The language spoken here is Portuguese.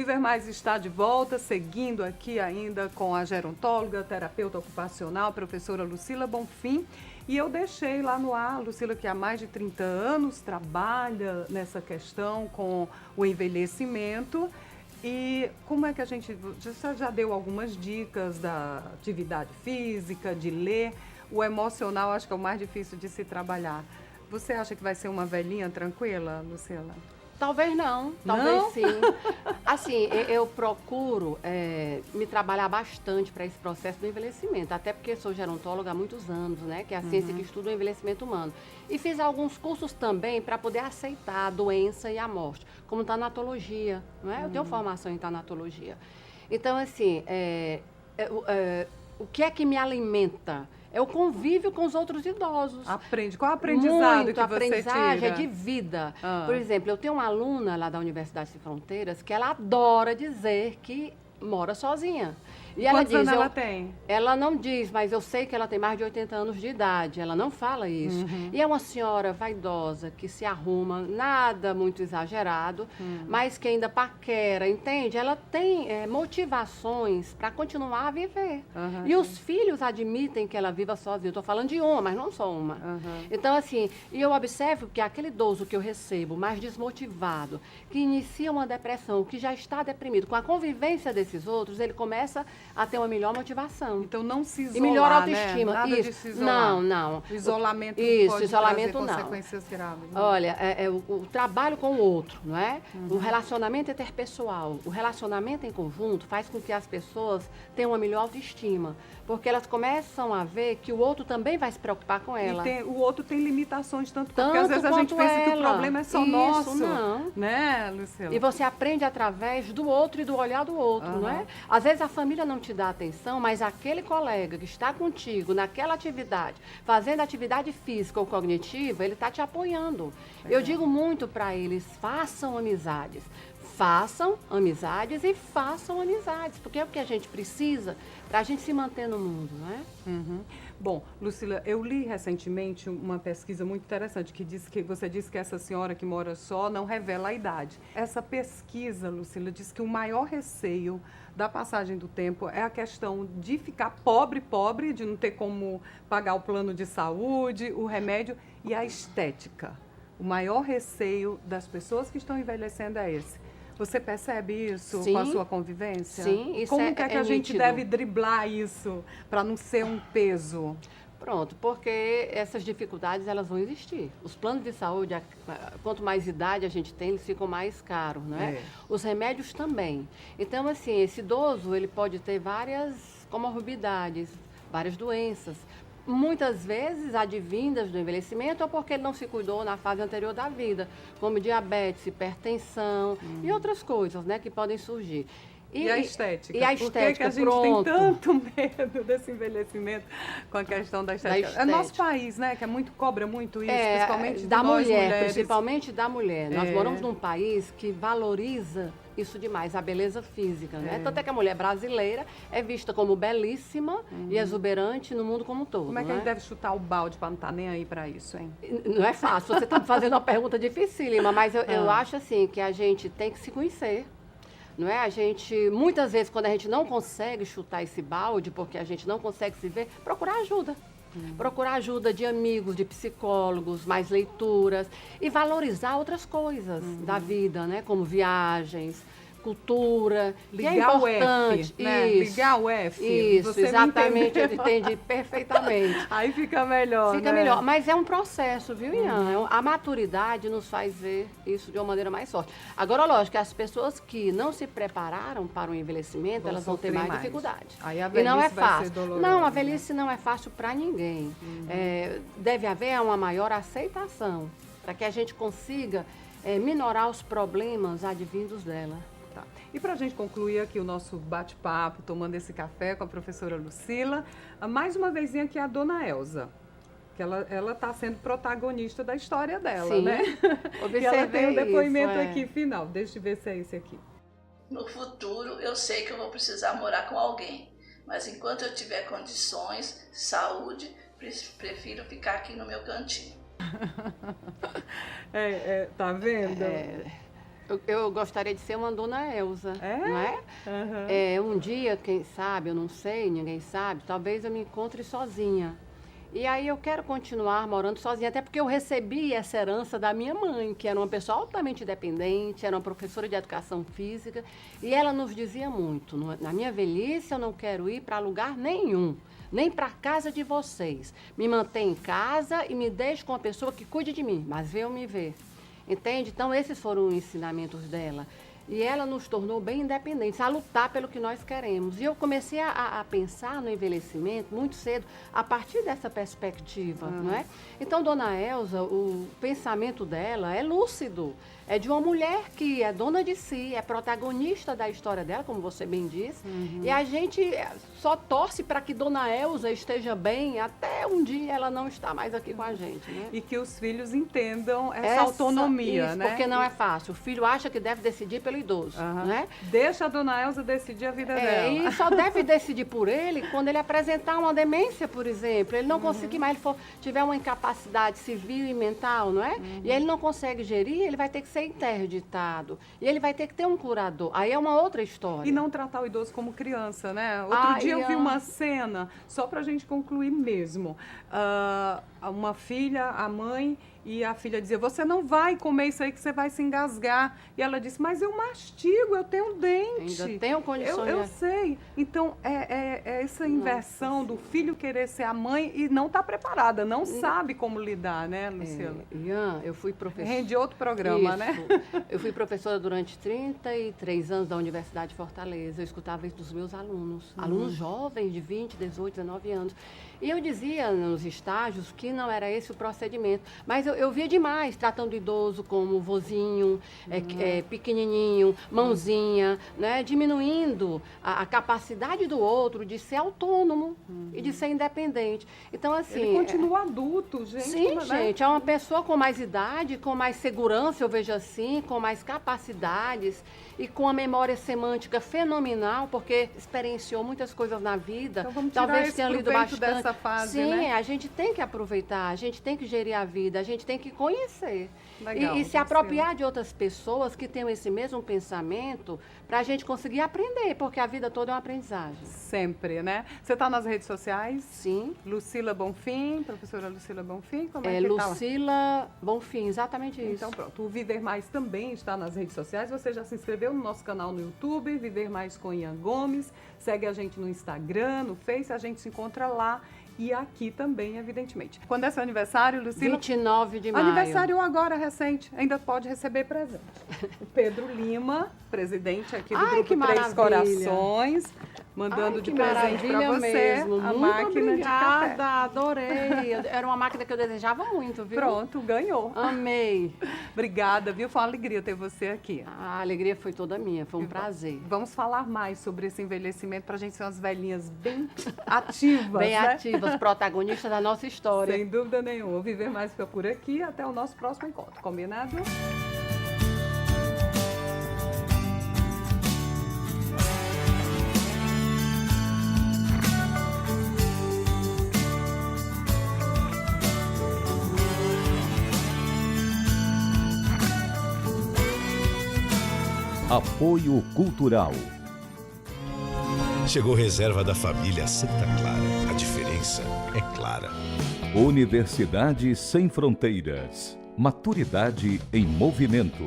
Viver Mais está de volta, seguindo aqui ainda com a gerontóloga, terapeuta ocupacional, professora Lucila Bonfim. E eu deixei lá no ar, Lucila, que há mais de 30 anos trabalha nessa questão com o envelhecimento. E como é que a gente... Você já deu algumas dicas da atividade física, de ler. O emocional acho que é o mais difícil de se trabalhar. Você acha que vai ser uma velhinha tranquila, Lucila? Talvez não, talvez sim. Assim, eu procuro me trabalhar bastante para esse processo do envelhecimento, até porque sou gerontóloga há muitos anos, né? Que é a ciência que estuda o envelhecimento humano. E fiz alguns cursos também para poder aceitar a doença e a morte, como tanatologia, não é? Eu tenho formação em tanatologia. Então, assim, o que é que me alimenta? É o convívio com os outros idosos. Aprende. Qual é o aprendizado Muito que você aprendizagem tira? é de vida. Por exemplo, eu tenho uma aluna lá da Universidade Sem Fronteiras que ela adora dizer que mora sozinha. E ela Quantos diz, anos ela tem? Ela não diz, mas eu sei que ela tem mais de 80 anos de idade. Ela não fala isso. E é uma senhora vaidosa, que se arruma, nada muito exagerado, mas que ainda paquera, entende? Ela tem motivações para continuar a viver. E os filhos admitem que ela viva sozinha. Eu estou falando de uma, mas não só uma. Então, assim, e eu observo que aquele idoso que eu recebo, mais desmotivado, que inicia uma depressão, que já está deprimido, com a convivência desses outros, ele começa a ter uma melhor motivação. Então não se isolar, e melhor autoestima. Né? Nada isso. De se isolar. Não. O isolamento isso, pode isolamento trazer não. consequências graves. Né? Olha, o trabalho com o outro, não é? O relacionamento interpessoal, o relacionamento em conjunto faz com que as pessoas tenham uma melhor autoestima, porque elas começam a ver que o outro também vai se preocupar com ela. E o outro tem limitações, porque às vezes a gente pensa que o problema é só nosso. Não. Né, Lucila? E você aprende através do outro e do olhar do outro, não é? Às vezes a família não te dá atenção, mas aquele colega que está contigo naquela atividade, fazendo atividade física ou cognitiva, ele está te apoiando. Eu digo muito para eles, façam amizades. Façam amizades e façam amizades, porque é o que a gente precisa para a gente se manter no mundo, não é? Bom, Lucila, eu li recentemente uma pesquisa muito interessante que diz que você disse que essa senhora que mora só não revela a idade. Essa pesquisa, Lucila, diz que o maior receio da passagem do tempo é a questão de ficar pobre, de não ter como pagar o plano de saúde, o remédio e a estética. O maior receio das pessoas que estão envelhecendo é esse. Você percebe isso com a sua convivência? Sim, isso Como que a gente nítido. deve driblar isso para não ser um peso? Pronto, porque essas dificuldades elas vão existir. Os planos de saúde, quanto mais idade a gente tem, eles ficam mais caros, não é? Os remédios também. Então, assim, esse idoso, ele pode ter várias comorbidades, várias doenças. Muitas vezes advindas do envelhecimento ou porque ele não se cuidou na fase anterior da vida, como diabetes, hipertensão e outras coisas, né, que podem surgir. E a estética? E a estética, por que a gente tem tanto medo desse envelhecimento com a questão da estética? É nosso país, né, que cobra muito isso, principalmente da mulher, mulheres. Principalmente da mulher. Nós moramos num país que valoriza isso demais, a beleza física, né? Tanto é que a mulher brasileira é vista como belíssima e exuberante no mundo como um todo. Como é que a gente deve chutar o balde para não estar nem aí para isso, hein? Não é fácil, você está me fazendo uma pergunta dificílima, mas eu acho assim que a gente tem que se conhecer. Não é? A gente, muitas vezes, quando a gente não consegue chutar esse balde, porque a gente não consegue se ver, procurar ajuda. Procurar ajuda de amigos, de psicólogos, mais leituras e valorizar outras coisas da vida, né? Como viagens, cultura, ligar que é importante. O F, né? Ligar o F. Isso, você exatamente, eu entendi perfeitamente. Aí fica melhor, Fica né? melhor, mas é um processo, viu, Ian? A maturidade nos faz ver isso de uma maneira mais forte. Agora, lógico, que as pessoas que não se prepararam para o envelhecimento, elas vão ter mais dificuldade. Aí a e velhice não é vai fácil. ser dolorosa. Não, a velhice não é fácil para ninguém. Deve haver uma maior aceitação para que a gente consiga minorar os problemas advindos dela. Tá. E para a gente concluir aqui o nosso bate-papo, tomando esse café com a professora Lucila, mais uma vezinha aqui a dona Elza, que ela está sendo protagonista da história dela, Sim. né? E ela tem um depoimento aqui final. Deixa eu ver se é esse aqui. No futuro, eu sei que eu vou precisar morar com alguém, mas enquanto eu tiver condições, saúde, prefiro ficar aqui no meu cantinho. Tá vendo? Eu gostaria de ser uma Dona Elza, não é? Uhum. Um dia, quem sabe, eu não sei, ninguém sabe, talvez eu me encontre sozinha. E aí eu quero continuar morando sozinha, até porque eu recebi essa herança da minha mãe, que era uma pessoa altamente independente, era uma professora de educação física, e ela nos dizia muito, na minha velhice eu não quero ir para lugar nenhum, nem para casa de vocês. Me mantém em casa e me deixe com uma pessoa que cuide de mim, mas venham me ver. Entende? Então, esses foram os ensinamentos dela. E ela nos tornou bem independentes, a lutar pelo que nós queremos. E eu comecei a pensar no envelhecimento muito cedo, a partir dessa perspectiva, não é? Então, Dona Elza, o pensamento dela é lúcido. É de uma mulher que é dona de si, é protagonista da história dela, como você bem disse. E a gente só torce para que Dona Elza esteja bem até um dia ela não estar mais aqui com a gente, né? E que os filhos entendam essa autonomia, isso, né? Porque não é fácil. O filho acha que deve decidir pelo idoso, né? Deixa a Dona Elza decidir a vida dela. E só deve decidir por ele quando ele apresentar uma demência, por exemplo. Ele não conseguir mais, ele tiver uma incapacidade civil e mental, não é? E ele não consegue gerir, ele vai ter que ser interditado. E ele vai ter que ter um curador. Aí é uma outra história. E não tratar o idoso como criança, né? Outro dia eu vi uma cena, só pra gente concluir mesmo. Uma filha, a mãe, e a filha dizia, você não vai comer isso aí que você vai se engasgar. E ela disse, mas eu mastigo, eu tenho dente. Ainda tenho condições. Eu sei. Então, é essa inversão do filho querer ser a mãe e não tá preparada, não sabe como lidar, né, Luciana? Ian, eu fui professora... Rende outro programa, né? Eu fui professora durante 33 anos da Universidade de Fortaleza. Eu escutava isso dos meus alunos. Alunos jovens, de 20, 18, 19 anos. E eu dizia nos estágios que não era esse o procedimento. Mas eu via demais, tratando o idoso como vozinho, pequenininho, mãozinha, né? Diminuindo a capacidade do outro de ser autônomo e de ser independente. Então, assim... Ele continua adulto, gente. Sim, gente. É uma pessoa com mais idade, com mais segurança, eu vejo assim, com mais capacidades e com a memória semântica fenomenal, porque experienciou muitas coisas na vida. Então, vamos tirar talvez esse tenha lido proveito bastante. Dessa fase, sim, né? A gente tem que aproveitar, a gente tem que gerir a vida, a gente tem que conhecer. Legal, e se apropriar de outras pessoas que tenham esse mesmo pensamento para a gente conseguir aprender, porque a vida toda é uma aprendizagem. Sempre, né? Você está nas redes sociais? Sim. Lucila Bonfim, professora Lucila Bonfim, como é que Lucila Bonfim, exatamente isso. Então pronto, o Viver Mais também está nas redes sociais, você já se inscreveu no nosso canal no YouTube, Viver Mais com Ian Gomes, segue a gente no Instagram, no Face, a gente se encontra lá. E aqui também, evidentemente. Quando é seu aniversário, Lucila? 29 de maio. Aniversário agora, recente. Ainda pode receber presente. O Pedro Lima, presidente aqui do Grupo Três Corações, mandando de presente para você mesmo. a Muito máquina obrigada, de café. Adorei. Era uma máquina que eu desejava muito, viu? Pronto, ganhou. Amei. Obrigada, viu? Foi uma alegria ter você aqui. A alegria foi toda minha, foi um prazer. Vamos falar mais sobre esse envelhecimento para a gente ser umas velhinhas bem ativas, bem né? ativas, protagonistas da nossa história. Sem dúvida nenhuma. O Viver Mais fica por aqui. Até o nosso próximo encontro. Combinado? Apoio Cultural. Chegou reserva da família Santa Clara. A diferença é clara. Universidade Sem Fronteiras. Maturidade em movimento.